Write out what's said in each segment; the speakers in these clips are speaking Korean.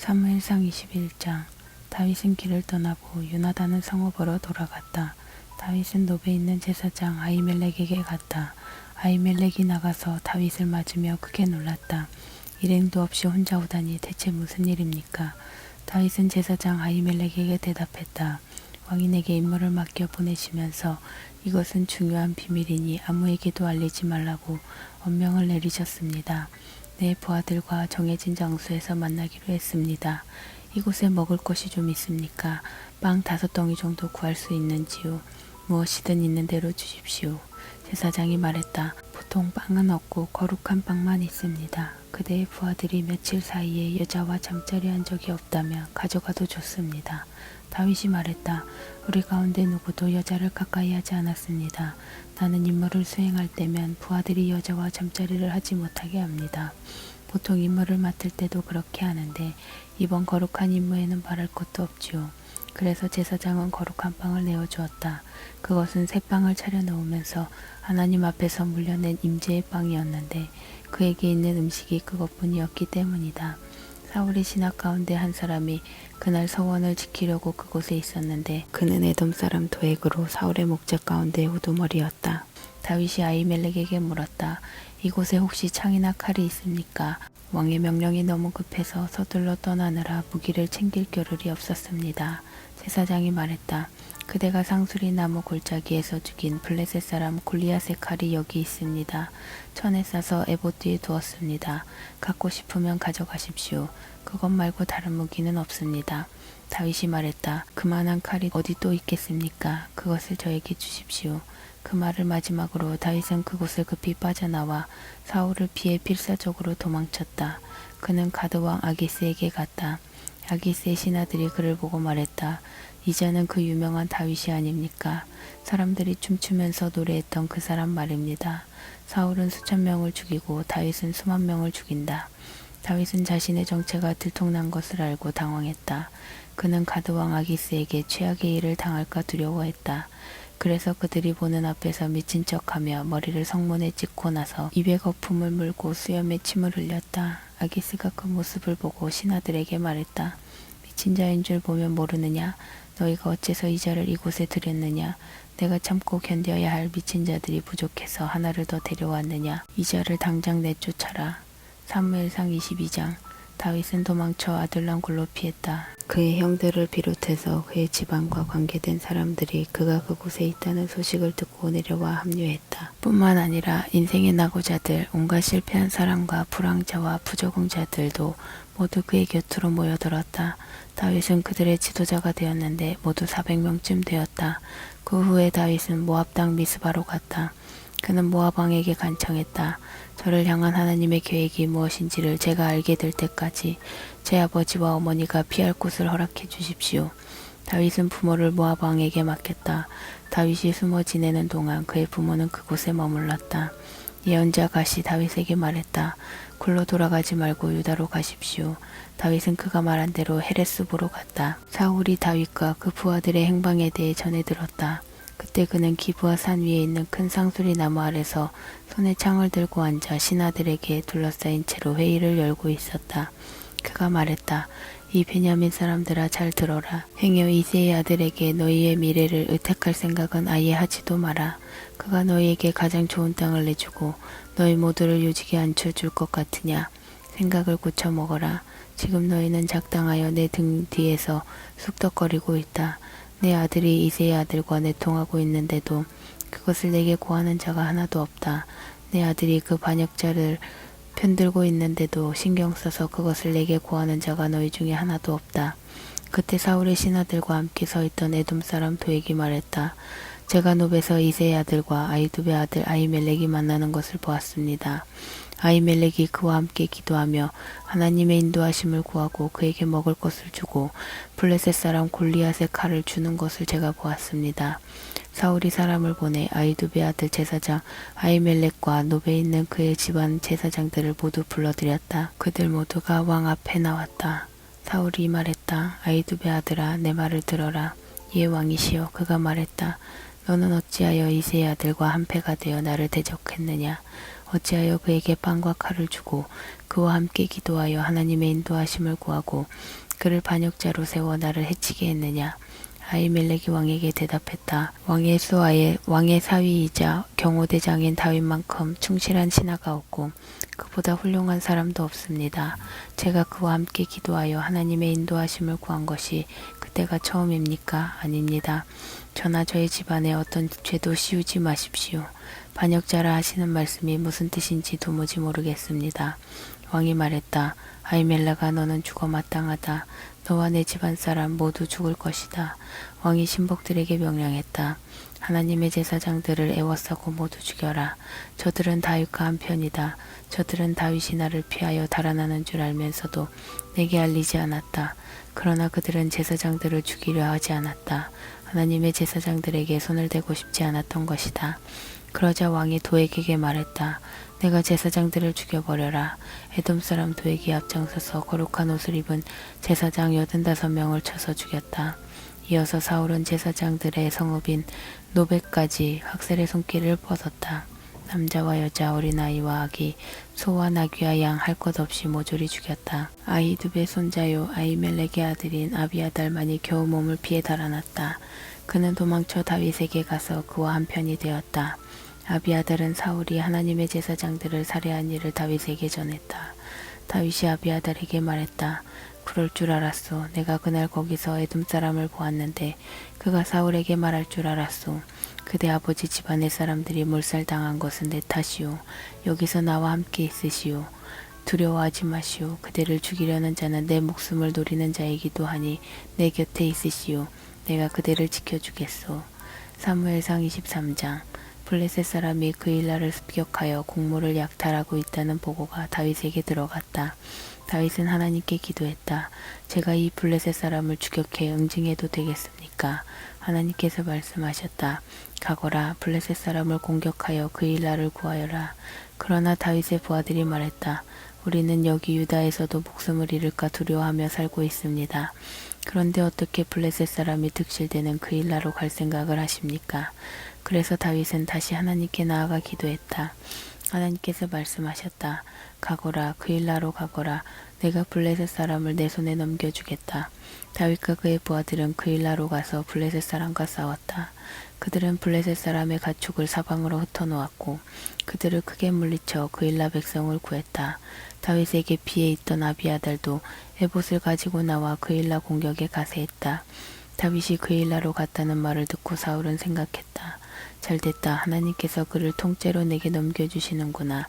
사무엘상 21장. 다윗은 길을 떠나고 요나단은 성읍으로 돌아갔다. 다윗은 노베에 있는 제사장 아히멜렉에게 갔다. 아히멜렉이 나가서 다윗을 맞으며 크게 놀랐다. 일행도 없이 혼자 오다니 대체 무슨 일입니까? 다윗은 제사장 아히멜렉에게 대답했다. 왕이 내게 임무를 맡겨 보내시면서 이것은 중요한 비밀이니 아무에게도 알리지 말라고 엄명을 내리셨습니다. 내 부하들과 정해진 장소에서 만나기로 했습니다. 이곳에 먹을 것이 좀 있습니까? 빵 5덩이 정도 구할 수 있는지요? 무엇이든 있는 대로 주십시오. 제사장이 말했다. 보통 빵은 없고 거룩한 빵만 있습니다. 그대의 부하들이 며칠 사이에 여자와 잠자리한 적이 없다면 가져가도 좋습니다. 다윗이 말했다. 우리 가운데 누구도 여자를 가까이 하지 않았습니다. 나는 임무를 수행할 때면 부하들이 여자와 잠자리를 하지 못하게 합니다. 보통 임무를 맡을 때도 그렇게 하는데 이번 거룩한 임무에는 말할 것도 없지요. 그래서 제사장은 거룩한 빵을 내어주었다. 그것은 새 빵을 차려 놓으면서 하나님 앞에서 물려낸 임재의 빵이었는데 그에게 있는 음식이 그것뿐이었기 때문이다. 사울의 신하 가운데 한 사람이 그날 서원을 지키려고 그곳에 있었는데 그는 에돔 사람 도액으로 사울의 목적 가운데 우두머리였다. 다윗이 아히멜렉에게 물었다. 이곳에 혹시 창이나 칼이 있습니까? 왕의 명령이 너무 급해서 서둘러 떠나느라 무기를 챙길 겨를이 없었습니다. 제사장이 말했다. 그대가 상수리 나무 골짜기에서 죽인 블레셋 사람 골리앗의 칼이 여기 있습니다. 천에 싸서 에봇 뒤에 두었습니다. 갖고 싶으면 가져가십시오. 그것 말고 다른 무기는 없습니다. 다윗이 말했다. 그만한 칼이 어디 또 있겠습니까? 그것을 저에게 주십시오. 그 말을 마지막으로 다윗은 그곳을 급히 빠져나와 사울을 피해 필사적으로 도망쳤다. 그는 가드왕 아기스에게 갔다. 아기스의 신하들이 그를 보고 말했다. 이제는 그 유명한 다윗이 아닙니까? 사람들이 춤추면서 노래했던 그 사람 말입니다. 사울은 수천 명을 죽이고 다윗은 수만 명을 죽인다. 다윗은 자신의 정체가 들통난 것을 알고 당황했다. 그는 가드왕 아기스에게 최악의 일을 당할까 두려워했다. 그래서 그들이 보는 앞에서 미친 척하며 머리를 성문에 찍고 나서 입에 거품을 물고 수염에 침을 흘렸다. 아기스가 그 모습을 보고 신하들에게 말했다. 미친 자인 줄 보면 모르느냐? 너희가 어째서 이 자를 이곳에 들였느냐? 내가 참고 견뎌야 할 미친 자들이 부족해서 하나를 더 데려왔느냐? 이 자를 당장 내쫓아라. 사무엘상 22장. 다윗은 도망쳐 아둘람 굴로 피했다. 그의 형들을 비롯해서 그의 집안과 관계된 사람들이 그가 그곳에 있다는 소식을 듣고 내려와 합류했다. 뿐만 아니라 인생의 낙오자들, 온갖 실패한 사람과 불황자와 부적응자들도 모두 그의 곁으로 모여들었다. 다윗은 그들의 지도자가 되었는데 모두 400명쯤 되었다. 그 후에 다윗은 모압 땅 미스바로 갔다. 그는 모압 왕에게 간청했다. 저를 향한 하나님의 계획이 무엇인지를 제가 알게 될 때까지 제 아버지와 어머니가 피할 곳을 허락해 주십시오. 다윗은 부모를 모압 왕에게 맡겼다. 다윗이 숨어 지내는 동안 그의 부모는 그곳에 머물렀다. 예언자 갓이 다윗에게 말했다. 굴로 돌아가지 말고 유다로 가십시오. 다윗은 그가 말한 대로 헤레스보로 갔다. 사울이 다윗과 그 부하들의 행방에 대해 전해 들었다. 그때 그는 기브아 산 위에 있는 큰 상수리 나무 아래서 손에 창을 들고 앉아 신하들에게 둘러싸인 채로 회의를 열고 있었다. 그가 말했다. 이 베냐민 사람들아 잘 들어라. 행여 이새의 아들에게 너희의 미래를 의택할 생각은 아예 하지도 마라. 그가 너희에게 가장 좋은 땅을 내주고 너희 모두를 요직에 앉혀줄 것 같으냐. 생각을 고쳐 먹어라. 지금 너희는 작당하여 내 등 뒤에서 쑥덕거리고 있다. 내 아들이 이새의 아들과 내통하고 있는데도 그것을 내게 고하는 자가 하나도 없다. 내 아들이 그 반역자를 편들고 있는데도 신경 써서 그것을 내게 고하는 자가 너희 중에 하나도 없다. 그때 사울의 신하들과 함께 서 있던 에돔 사람 도액이 말했다. 제가 노베에서 이새의 아들과 아히두베 아들 아히멜렉이 만나는 것을 보았습니다. 아히멜렉이 그와 함께 기도하며 하나님의 인도하심을 구하고 그에게 먹을 것을 주고 블레셋 사람 골리앗의 칼을 주는 것을 제가 보았습니다. 사울이 사람을 보내 아히두베 아들 제사장 아히멜렉과 노베에 있는 그의 집안 제사장들을 모두 불러들였다. 그들 모두가 왕 앞에 나왔다. 사울이 말했다. 아히두베 아들아 내 말을 들어라. 예 왕이시여. 그가 말했다. 너는 어찌하여 이새의 아들과 한패가 되어 나를 대적했느냐. 어찌하여 그에게 빵과 칼을 주고 그와 함께 기도하여 하나님의 인도하심을 구하고 그를 반역자로 세워 나를 해치게 했느냐. 아히멜렉이 왕에게 대답했다. 왕의 수하에 왕의 사위이자 경호대장인 다윗만큼 충실한 신하가 없고 그보다 훌륭한 사람도 없습니다. 제가 그와 함께 기도하여 하나님의 인도하심을 구한 것이 그때가 처음입니까? 아닙니다. 저나 저의 집안에 어떤 죄도 씌우지 마십시오. 반역자라 하시는 말씀이 무슨 뜻인지 도무지 모르겠습니다. 왕이 말했다. 아히멜렉아, 너는 죽어 마땅하다. 너와 내 집안 사람 모두 죽을 것이다. 왕이 신복들에게 명령했다. 하나님의 제사장들을 애워싸고 모두 죽여라. 저들은 다윗과 한편이다. 저들은 다윗이 나를 피하여 달아나는 줄 알면서도 내게 알리지 않았다. 그러나 그들은 제사장들을 죽이려 하지 않았다. 하나님의 제사장들에게 손을 대고 싶지 않았던 것이다. 그러자 왕이 도액에게 말했다. 내가 제사장들을 죽여버려라. 에돔 사람 도액이 앞장서서 거룩한 옷을 입은 제사장 85명을 쳐서 죽였다. 이어서 사울은 제사장들의 성읍인 노백까지 학살의 손길을 뻗었다. 남자와 여자, 어린아이와 아기, 소와 나귀와 양 할 것 없이 모조리 죽였다. 아히두베 손자요 아히멜렉의 아들인 아비아달만이 겨우 몸을 피해 달아났다. 그는 도망쳐 다윗에게 가서 그와 한편이 되었다. 아비아달은 사울이 하나님의 제사장들을 살해한 일을 다윗에게 전했다. 다윗이 아비아달에게 말했다. 그럴 줄 알았소. 내가 그날 거기서 에돔 사람을 보았는데 그가 사울에게 말할 줄 알았소. 그대 아버지 집안의 사람들이 몰살당한 것은 내 탓이오. 여기서 나와 함께 있으시오. 두려워하지 마시오. 그대를 죽이려는 자는 내 목숨을 노리는 자이기도 하니 내 곁에 있으시오. 내가 그대를 지켜주겠소. 사무엘상 23장. 블레셋 사람이 그일라를 습격하여 곡물을 약탈하고 있다는 보고가 다윗에게 들어갔다. 다윗은 하나님께 기도했다. 제가 이 블레셋 사람을 추격해 응징해도 되겠습니까? 하나님께서 말씀하셨다. 가거라. 블레셋 사람을 공격하여 그일라를 구하여라. 그러나 다윗의 부하들이 말했다. 우리는 여기 유다에서도 목숨을 잃을까 두려워하며 살고 있습니다. 그런데 어떻게 블레셋 사람이 득실되는 그일라로 갈 생각을 하십니까? 그래서 다윗은 다시 하나님께 나아가 기도했다. 하나님께서 말씀하셨다. 가거라. 그일라로 가거라. 내가 블레셋 사람을 내 손에 넘겨주겠다. 다윗과 그의 부하들은 그일라로 가서 블레셋 사람과 싸웠다. 그들은 블레셋 사람의 가축을 사방으로 흩어놓았고 그들을 크게 물리쳐 그일라 백성을 구했다. 다윗에게 피해 있던 아비아달도 에봇을 가지고 나와 그일라 공격에 가세했다. 다윗이 그일라로 갔다는 말을 듣고 사울은 생각했다. 잘됐다. 하나님께서 그를 통째로 내게 넘겨주시는구나.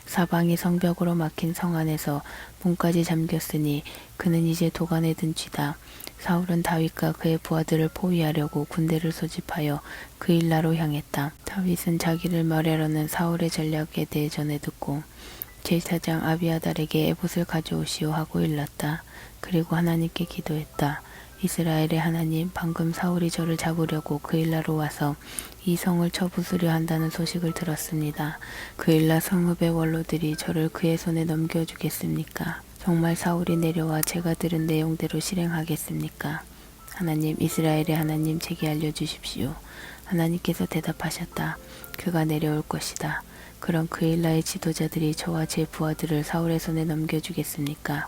사방이 성벽으로 막힌 성 안에서 문까지 잠겼으니 그는 이제 도간에 든 쥐다. 사울은 다윗과 그의 부하들을 포위하려고 군대를 소집하여 그일라로 향했다. 다윗은 자기를 멸하려는 사울의 전략에 대해 전해 듣고 제사장 아비아달에게 에봇을 가져오시오 하고 일렀다. 그리고 하나님께 기도했다. 이스라엘의 하나님, 방금 사울이 저를 잡으려고 그일라로 와서 이 성을 쳐부수려 한다는 소식을 들었습니다. 그일라 성읍의 원로들이 저를 그의 손에 넘겨주겠습니까? 정말 사울이 내려와 제가 들은 내용대로 실행하겠습니까? 하나님, 이스라엘의 하나님, 제게 알려주십시오. 하나님께서 대답하셨다. 그가 내려올 것이다. 그럼 그일라의 지도자들이 저와 제 부하들을 사울의 손에 넘겨주겠습니까?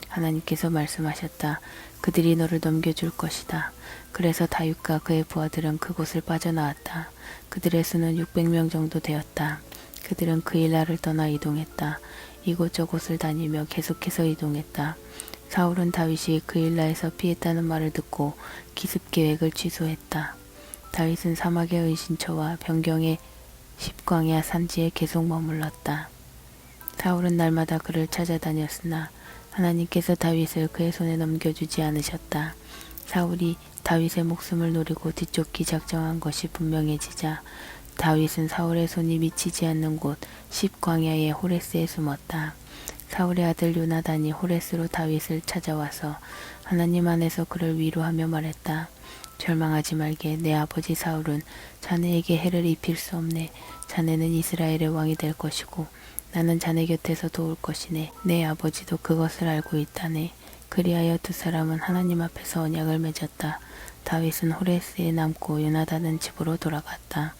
하나님께서 말씀하셨다. 그들이 너를 넘겨줄 것이다. 그래서 다윗과 그의 부하들은 그곳을 빠져나왔다. 그들의 수는 600명 정도 되었다. 그들은 그일라를 떠나 이동했다. 이곳저곳을 다니며 계속해서 이동했다. 사울은 다윗이 그일라에서 피했다는 말을 듣고 기습 계획을 취소했다. 다윗은 사막의 은신처와 변경의 십광야 산지에 계속 머물렀다. 사울은 날마다 그를 찾아다녔으나 하나님께서 다윗을 그의 손에 넘겨주지 않으셨다. 사울이 다윗의 목숨을 노리고 뒤쫓기 작정한 것이 분명해지자 다윗은 사울의 손이 미치지 않는 곳 십광야의 호레스에 숨었다. 사울의 아들 요나단이 호레스로 다윗을 찾아와서 하나님 안에서 그를 위로하며 말했다. 절망하지 말게. 내 아버지 사울은 자네에게 해를 입힐 수 없네. 자네는 이스라엘의 왕이 될 것이고 나는 자네 곁에서 도울 것이네. 내 아버지도 그것을 알고 있다네. 그리하여 두 사람은 하나님 앞에서 언약을 맺었다. 다윗은 호레스에 남고 요나단은 집으로 돌아갔다.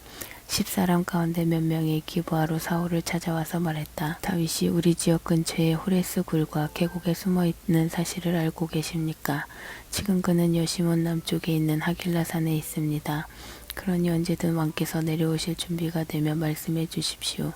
10사람 가운데 몇 명이 기부하러 사울을 찾아와서 말했다. 다윗이 우리 지역 근처의 호레스 굴과 계곡에 숨어 있는 사실을 알고 계십니까? 지금 그는 여시몬 남쪽에 있는 하길라산에 있습니다. 그러니 언제든 왕께서 내려오실 준비가 되면 말씀해 주십시오.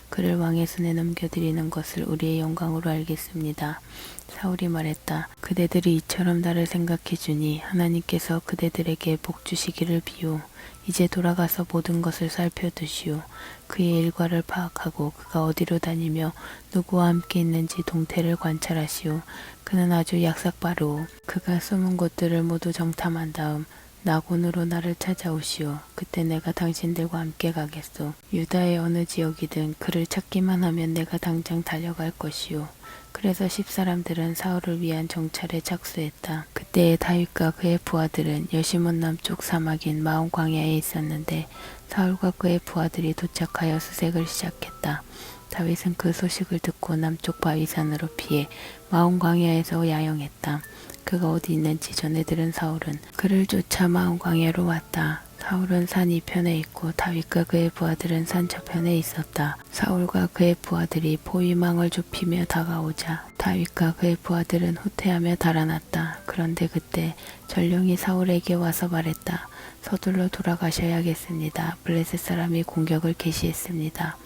그를 왕의 손에 넘겨드리는 것을 우리의 영광으로 알겠습니다. 사울이 말했다. 그대들이 이처럼 나를 생각해 주니 하나님께서 그대들에게 복 주시기를 비오. 이제 돌아가서 모든 것을 살펴두시오. 그의 일과를 파악하고 그가 어디로 다니며 누구와 함께 있는지 동태를 관찰하시오. 그는 아주 약삭빠르오. 그가 숨은 곳들을 모두 정탐한 다음 나곤으로 나를 찾아오시오. 그때 내가 당신들과 함께 가겠소. 유다의 어느 지역이든 그를 찾기만 하면 내가 당장 달려갈 것이오. 그래서 10사람들은 사울을 위한 정찰에 착수했다. 그때에 다윗과 그의 부하들은 여시몬 남쪽 사막인 마온 광야에 있었는데 사울과 그의 부하들이 도착하여 수색을 시작했다. 다윗은 그 소식을 듣고 남쪽 바위산으로 피해 마온 광야에서 야영했다. 그가 어디 있는지 전해 들은 사울은 그를 쫓아 마온 광야로 왔다. 사울은 산 이편에 있고 다윗과 그의 부하들은 산 저편에 있었다. 사울과 그의 부하들이 포위망을 좁히며 다가오자 다윗과 그의 부하들은 후퇴하며 달아났다. 그런데 그때 전령이 사울에게 와서 말했다. 서둘러 돌아가셔야겠습니다. 블레셋 사람이 공격을 개시했습니다.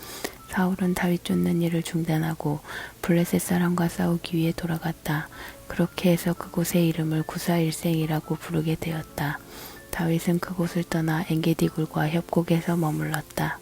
사울은 다윗 쫓는 일을 중단하고 블레셋 사람과 싸우기 위해 돌아갔다. 그렇게 해서 그곳의 이름을 구사일생이라고 부르게 되었다. 다윗은 그곳을 떠나 엔게디 굴과 협곡에서 머물렀다.